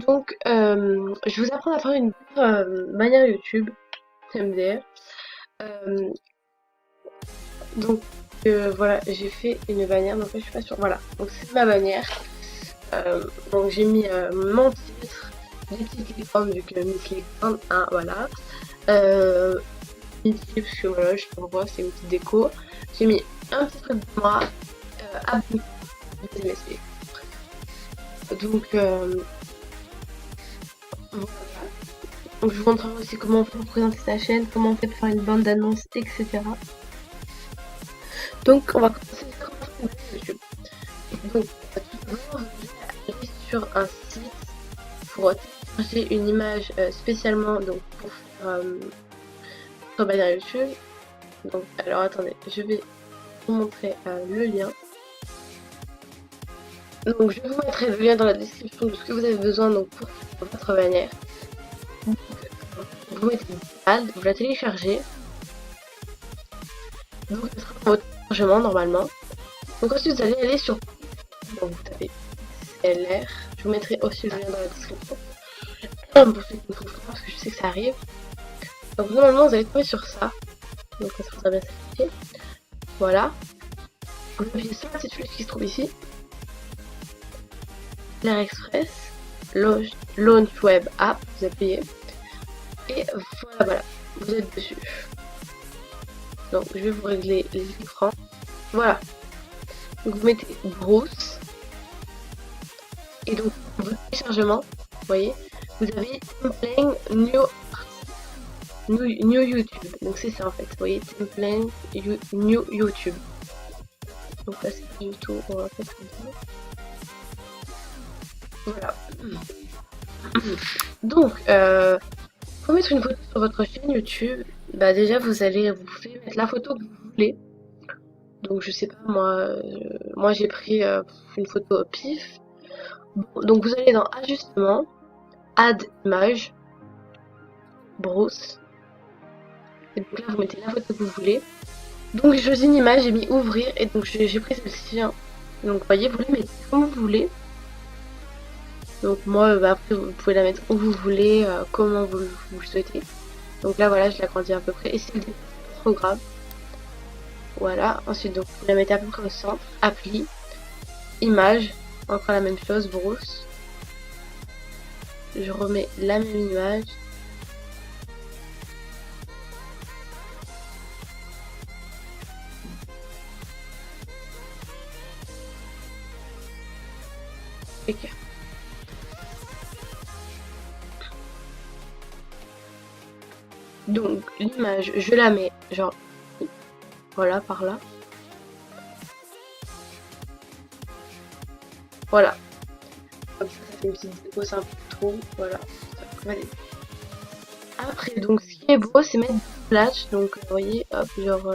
Donc, je vous apprends à faire une bannière YouTube, MDR. Euh, donc, voilà, j'ai fait une bannière, donc là, je suis pas sûre. Voilà, donc c'est ma bannière. Donc, j'ai mis mon titre, les petites licornes, vu que Miss Licorne, hein, voilà. Ici, parce que voilà, je sais pas pourquoi, c'est une petite déco. J'ai mis un petit truc de moi, abonné de MSP. Donc, voilà. Donc, je vous montrerai aussi comment on fait pour présenter sa chaîne, comment on fait pour faire une bande d'annonces, etc. Donc, on va commencer par YouTube. Donc, tout d'abord, vous allez aller sur un site pour télécharger une image spécialement donc, pour faire votre bannière YouTube. Donc, alors attendez, je vais vous montrer le lien. Donc, je vous mettrai le lien dans la description de ce que vous avez besoin donc, pour votre bannière. Vous mettez une image, vous la téléchargez. Donc, ce sera dans votre téléchargement normalement. Donc, ensuite, vous allez aller sur. Donc, vous tapez LR. Je vous mettrai aussi le lien dans la description. Pour ceux qui ne trouvent pas, parce que je sais que ça arrive. Donc, normalement, vous allez tomber sur ça. Donc, ça sera bien s'afficher. Voilà. Vous appuyez sur l'intitulé qui se trouve ici. L'air Express. Launch Web App. Vous appuyez. Et voilà. Vous êtes dessus. Donc, je vais vous régler les écrans. Voilà. Donc, vous mettez Bruce. Et donc, votre téléchargement, vous voyez, vous avez Template New YouTube. Donc, c'est ça en fait. Vous voyez, Template New YouTube. Donc, là, c'est pas du tout. On va faire comme ça. Voilà. Donc, pour mettre une photo sur votre chaîne YouTube, bah déjà, vous pouvez mettre la photo que vous voulez. Donc, je sais pas, moi j'ai pris une photo au pif. Donc, vous allez dans Ajustement, Add Image, Browse. Et donc là, vous mettez la photo que vous voulez. Donc, j'ai choisi une image, j'ai mis Ouvrir, et donc j'ai pris celle-ci. Hein. Donc, vous voyez, vous la mettez comme vous voulez. Donc, moi, bah, après, vous pouvez la mettre où vous voulez, comment vous le souhaitez. Donc là, voilà, je l'agrandis à peu près. Et c'est pas trop grave. Voilà. Ensuite, donc, vous la mettez à peu près au centre. Appli, Image, encore la même chose, Browse. Je remets la même image. Écart. Donc, l'image, je la mets, genre, voilà, par là. Voilà. Hop, ça fait une petite déco, c'est un peu trop. Voilà. Allez. Après, donc, ce qui est beau, c'est mettre des splash. Donc, vous voyez, hop, genre,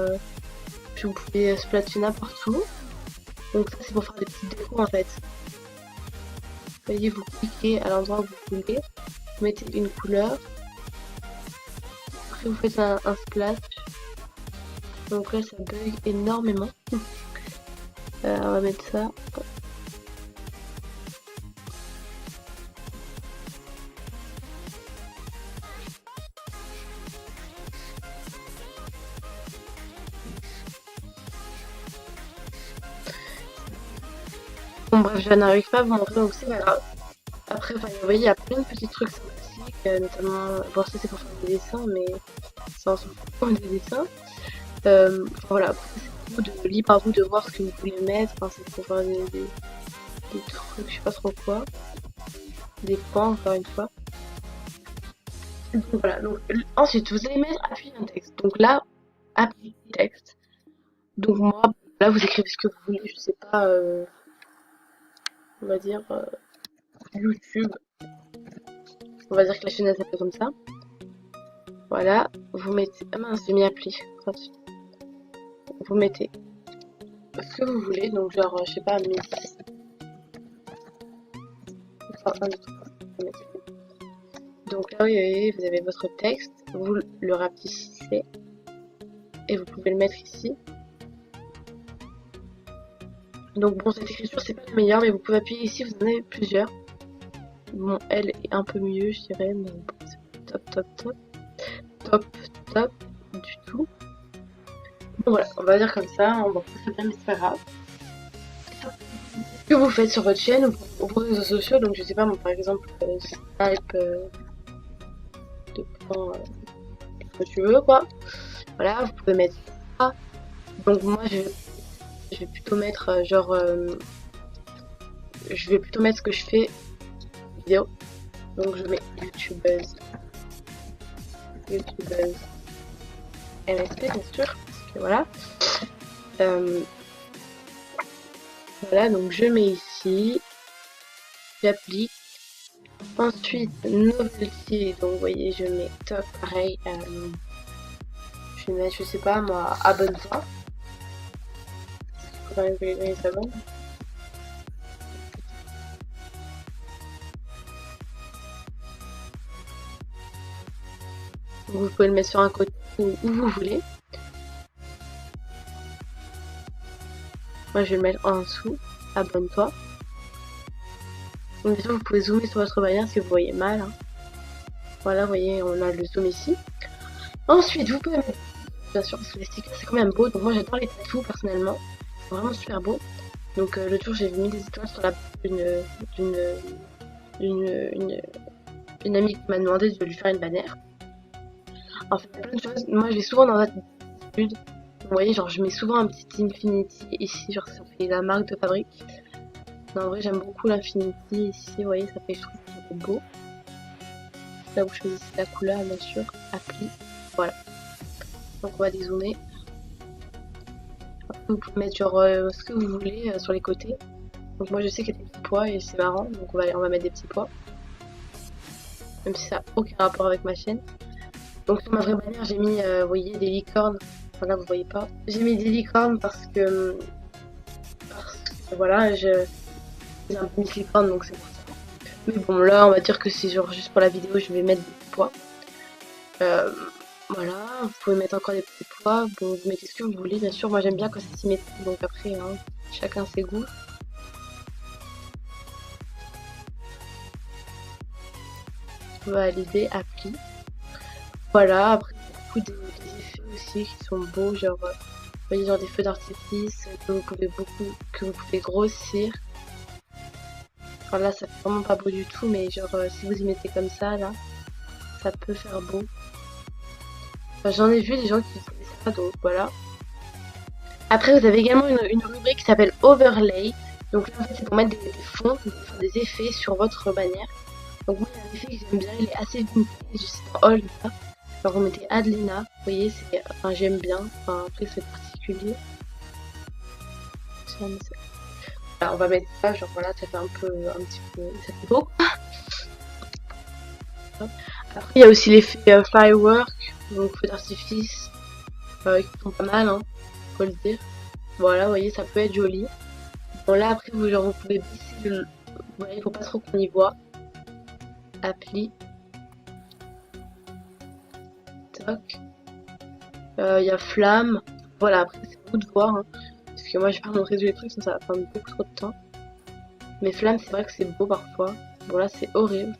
puis vous pouvez splatcher n'importe où. Donc, ça, c'est pour faire des petites décos en fait. Vous voyez, vous cliquez à l'endroit où vous voulez. Vous mettez une couleur. Après, vous faites un splash. Donc là, ça bug énormément. On va mettre ça. Bon, bref, je n'arrive pas à vous montrer, donc c'est pas grave. Après, vous voyez, il y a plein de petits trucs sympathiques, notamment, bon, ça c'est pour faire des dessins, mais ça en s'en fout comme des dessins. Voilà, après, c'est libre à vous de voir ce que vous voulez mettre, enfin, c'est pour faire des trucs, je sais pas trop quoi, des points, encore une fois. Donc voilà, donc ensuite, vous allez mettre appuyer un texte. Donc là, appuyer texte. Donc moi, là, vous écrivez ce que vous voulez, je sais pas, on va dire YouTube. On va dire que la chaîne elle s'appelle comme ça. Voilà, vous mettez. Ah mince, j'ai mis appli. Vous mettez ce que vous voulez, donc genre, je sais pas, Miss. Enfin, 1, 2, 3. Donc là, oui, vous avez votre texte, vous le rapetissez et vous pouvez le mettre ici. Donc bon, cette écriture c'est pas la meilleure, mais vous pouvez appuyer ici, vous en avez plusieurs. Bon, elle est un peu mieux, je dirais, mais bon, c'est top, top, top, top, top, du tout. Bon voilà, on va dire comme ça, on va pas ça bien, mais c'est pas grave. Que vous faites sur votre chaîne ou vos réseaux sociaux, donc je sais pas, moi par exemple, Skype, de prends ce que tu veux, quoi. Voilà, vous pouvez mettre ça. Donc moi je vais plutôt mettre genre je vais plutôt mettre ce que je fais vidéo. Donc je mets youtubeuse MSP bien sûr, parce que voilà. Voilà, donc je mets ici, j'applique. Ensuite novelty, donc vous voyez je mets top pareil. Je vais mettre, je sais pas moi, abonne-toi. Faut quand même que les gens s'abonnent. Vous pouvez le mettre sur un côté ou où vous voulez. Moi je vais le mettre en dessous, abonne-toi. Donc bien sûr vous pouvez zoomer sur votre bannière si vous voyez mal. Hein. Voilà, vous voyez, on a le zoom ici. Ensuite vous pouvez mettre, bien sûr parce que les stickers c'est quand même beau, donc moi j'adore les tatous personnellement. C'est vraiment super beau. Donc l'autre jour j'ai mis des étoiles sur la d'une amie qui m'a demandé de lui faire une bannière. En fait, plein de choses. Moi, j'ai souvent dans l'habitude. Vous voyez, genre, je mets souvent un petit Infinity ici, genre, ça fait la marque de fabrique. Non, en vrai, j'aime beaucoup l'Infinity ici, vous voyez, ça fait, je trouve que ça fait beau. Là, vous choisissez la couleur, bien sûr, appli. Voilà. Donc, on va dézoomer. Vous pouvez mettre, genre, ce que vous voulez sur les côtés. Donc, moi, je sais qu'il y a des petits pois et c'est marrant, donc on va mettre des petits pois. Même si ça n'a aucun rapport avec ma chaîne. Donc sur ma vraie bannière j'ai mis, vous voyez, des licornes. Enfin là vous voyez pas. J'ai mis des licornes parce que voilà, j'ai un peu mis licorne donc c'est pour ça. Mais bon là on va dire que c'est genre juste pour la vidéo je vais mettre des petits pois. Voilà, vous pouvez mettre encore des petits pois. Bon vous mettez ce que vous voulez bien sûr. Moi j'aime bien quand c'est symétrique donc après hein, chacun ses goûts. Valider, appli. Voilà, après beaucoup des effets aussi qui sont beaux, genre vous voyez genre des feux d'artifice que vous pouvez grossir. Enfin là ça fait vraiment pas beau du tout mais genre si vous y mettez comme ça là, ça peut faire beau. Enfin, j'en ai vu des gens qui faisaient ça donc voilà. Après vous avez également une rubrique qui s'appelle Overlay. Donc là en fait c'est pour mettre des fonds, des effets sur votre bannière. Donc moi il y a un effet que j'aime bien, il est assez vintage, c'est un haul là. Alors vous mettez Adelina, vous voyez, c'est, enfin j'aime bien, enfin après c'est particulier. Voilà, on va mettre ça, genre voilà, ça fait un petit peu, ça fait beau. Après il y a aussi l'effet firework, donc feu d'artifice, qui sont pas mal, hein, faut le dire. Voilà, vous voyez, ça peut être joli. Bon là après vous, genre, vous pouvez baisser le, vous voyez, il faut pas trop qu'on y voit. Appli. Il y a flamme. Voilà, après c'est à vous de voir. Hein, parce que moi je vais pas montrer tous les trucs, sinon ça va prendre beaucoup trop de temps. Mais flamme, c'est vrai que c'est beau parfois. Bon là c'est horrible.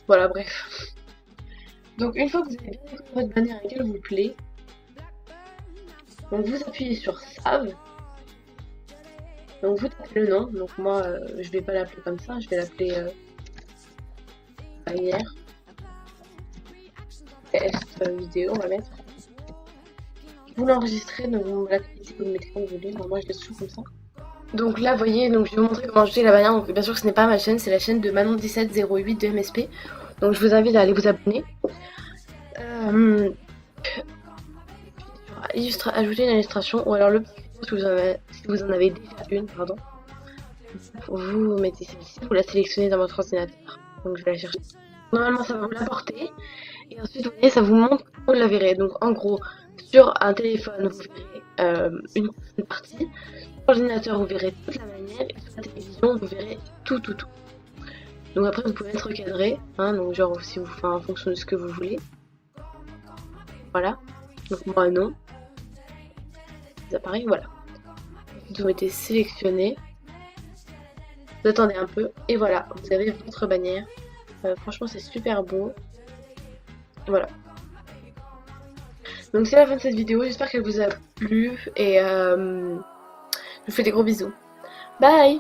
Voilà, bref. Donc une fois que vous avez bien découvert votre bannière et qu'elle vous plaît, donc vous appuyez sur Save. Donc vous tapez le nom, donc moi je vais pas l'appeler comme ça, je vais l'appeler bannière. Test vidéo, on va mettre. Vous l'enregistrez, donc vous l'activez, vous le mettez comme vous voulez, moi je laisse tout comme ça. Donc là vous voyez, donc je vais vous montrer comment ajouter la bannière, donc bien sûr que ce n'est pas ma chaîne, c'est la chaîne de Manon1708 de MSP. Donc je vous invite à aller vous abonner. Ajouter une illustration, ou alors le si vous en avez déjà une, pardon. Vous mettez celle-ci, vous la sélectionnez dans votre ordinateur. Donc je vais la chercher. Normalement ça va vous l'apporter. Et ensuite vous voyez ça vous montre comment vous la verrez. Donc en gros sur un téléphone vous verrez une partie. Sur l'ordinateur vous verrez toute la manière. Et sur la télévision vous verrez tout. Donc après vous pouvez être recadré, hein, donc genre si vous faites en fonction de ce que vous voulez. Voilà. Donc moi non. Les appareils, voilà. Vous mettez sélectionné. Vous attendez un peu et voilà, vous avez votre bannière. Franchement c'est super beau. Voilà. Donc c'est la fin de cette vidéo, j'espère qu'elle vous a plu et je vous fais des gros bisous. Bye!